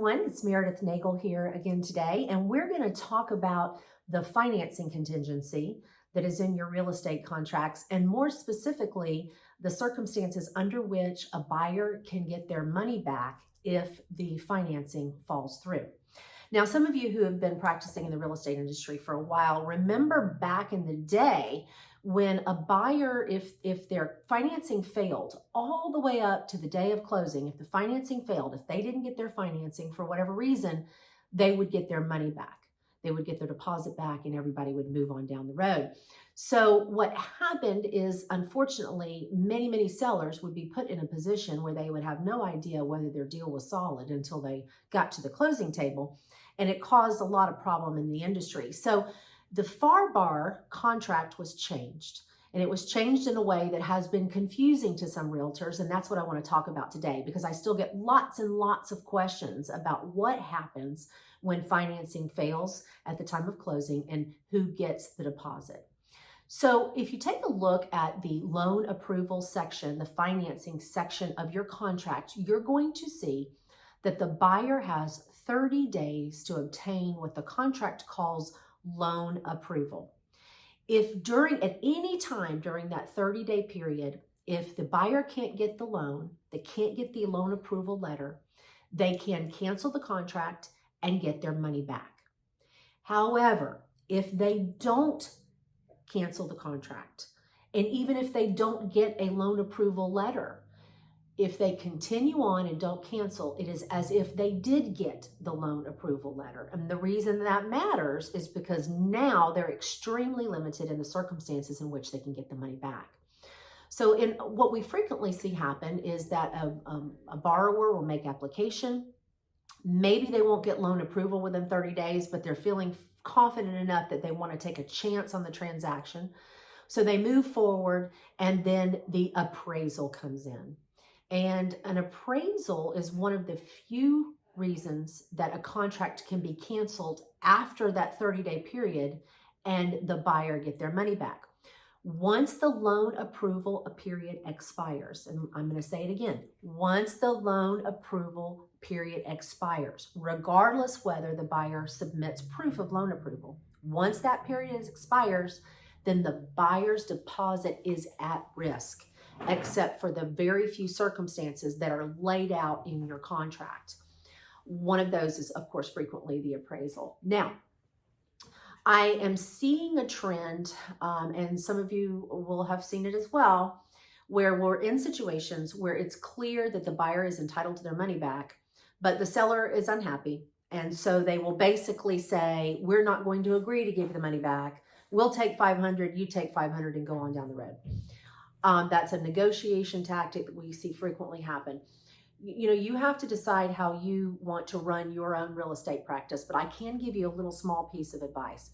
everyone. It's Meredith Nagel here again today, and we're going to talk about the financing contingency that is in your real estate contracts, and more specifically, the circumstances under which a buyer can get their money back if the financing falls through. Now, some of you who have been practicing in the real estate industry for a while, remember back in the day when a buyer, if their financing failed all the way up to the day of closing, if the financing failed, if they didn't get their financing for whatever reason, they would get their money back. They would get their deposit back and everybody would move on down the road. So what happened is, unfortunately, many sellers would be put in a position where they would have no idea whether their deal was solid until they got to the closing table. And it caused a lot of problem in the industry. So the FAR contract was changed, and it was changed in a way that has been confusing to some realtors, and that's what I want to talk about today, because I still get lots and lots of questions about what happens when financing fails at the time of closing and who gets the deposit. So if you take a look at the loan approval section, the financing section of your contract, you're going to see that the buyer has 30 days to obtain what the contract calls loan approval. If at any time during that 30-day period, if the buyer can't get the loan, they can't get the loan approval letter, they can cancel the contract and get their money back. However, if they don't cancel the contract, and even if they don't get a loan approval letter, if they continue on and don't cancel, it is as if they did get the loan approval letter. And the reason that matters is because now they're extremely limited in the circumstances in which they can get the money back. So what we frequently see happen is that a borrower will make application. Maybe they won't get loan approval within 30 days, but they're feeling confident enough that they want to take a chance on the transaction. So they move forward, and then the appraisal comes in. And an appraisal is one of the few reasons that a contract can be canceled after that 30-day period and the buyer get their money back. Once the loan approval period expires, and I'm going to say it again, once the loan approval period expires, regardless whether the buyer submits proof of loan approval, once that period expires, then the buyer's deposit is at risk, except for the very few circumstances that are laid out in your contract. One of those is, of course, frequently the appraisal. Now, I am seeing a trend, and some of you will have seen it as well, where we're in situations where it's clear that the buyer is entitled to their money back, but the seller is unhappy. And so they will basically say, we're not going to agree to give you the money back. We'll take $500, you take $500, and go on down the road. That's a negotiation tactic that we see frequently happen. You have to decide how you want to run your own real estate practice, but I can give you a little small piece of advice.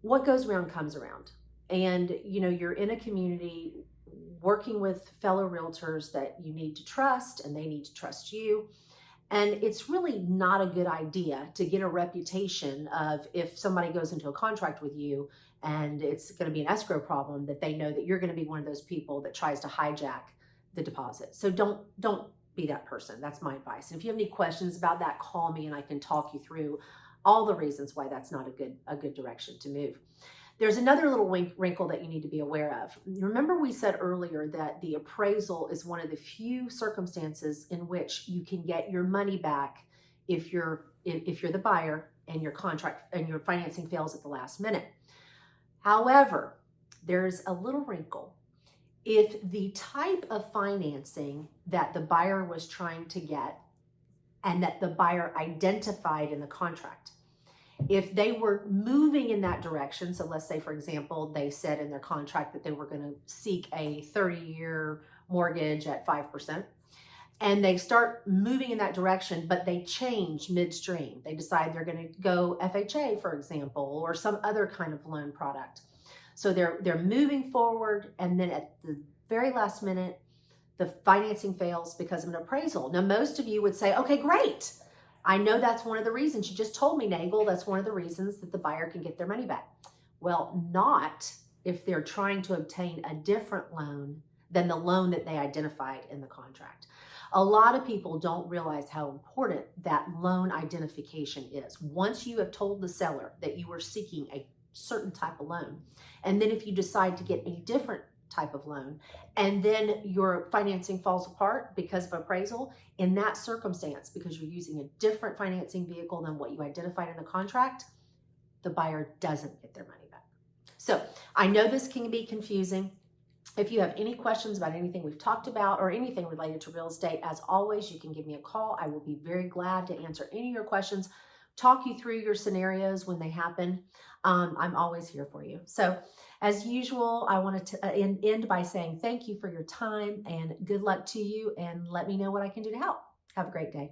What goes around comes around. And, you're in a community working with fellow realtors that you need to trust, and they need to trust you. And it's really not a good idea to get a reputation of, if somebody goes into a contract with you and it's going to be an escrow problem, that they know that you're going to be one of those people that tries to hijack the deposit. So don't be that person. That's my advice. And if you have any questions about that, call me and I can talk you through all the reasons why that's not a good direction to move. There's another little wrinkle that you need to be aware of. Remember, we said earlier that the appraisal is one of the few circumstances in which you can get your money back if you're the buyer and your contract and your financing fails at the last minute. However, there's a little wrinkle. If the type of financing that the buyer was trying to get and that the buyer identified in the contract, if they were moving in that direction, so let's say, for example, they said in their contract that they were going to seek a 30-year mortgage at 5%, and they start moving in that direction, but they change midstream. They decide they're going to go FHA, for example, or some other kind of loan product. So they're moving forward, and then at the very last minute, the financing fails because of an appraisal. Now, most of you would say, okay, great. I know that's one of the reasons. You just told me, Nagel, that's one of the reasons that the buyer can get their money back. Well, not if they're trying to obtain a different loan than the loan that they identified in the contract. A lot of people don't realize how important that loan identification is. Once you have told the seller that you are seeking a certain type of loan, and then if you decide to get a different type of loan, and then your financing falls apart because of appraisal, in that circumstance, because you're using a different financing vehicle than what you identified in the contract, the buyer doesn't get their money back. So I know this can be confusing. If you have any questions about anything we've talked about or anything related to real estate, as always, you can give me a call. I will be very glad to answer any of your questions, talk you through your scenarios when they happen. I'm always here for you. So as usual, I wanted to end by saying thank you for your time and good luck to you, and let me know what I can do to help. Have a great day.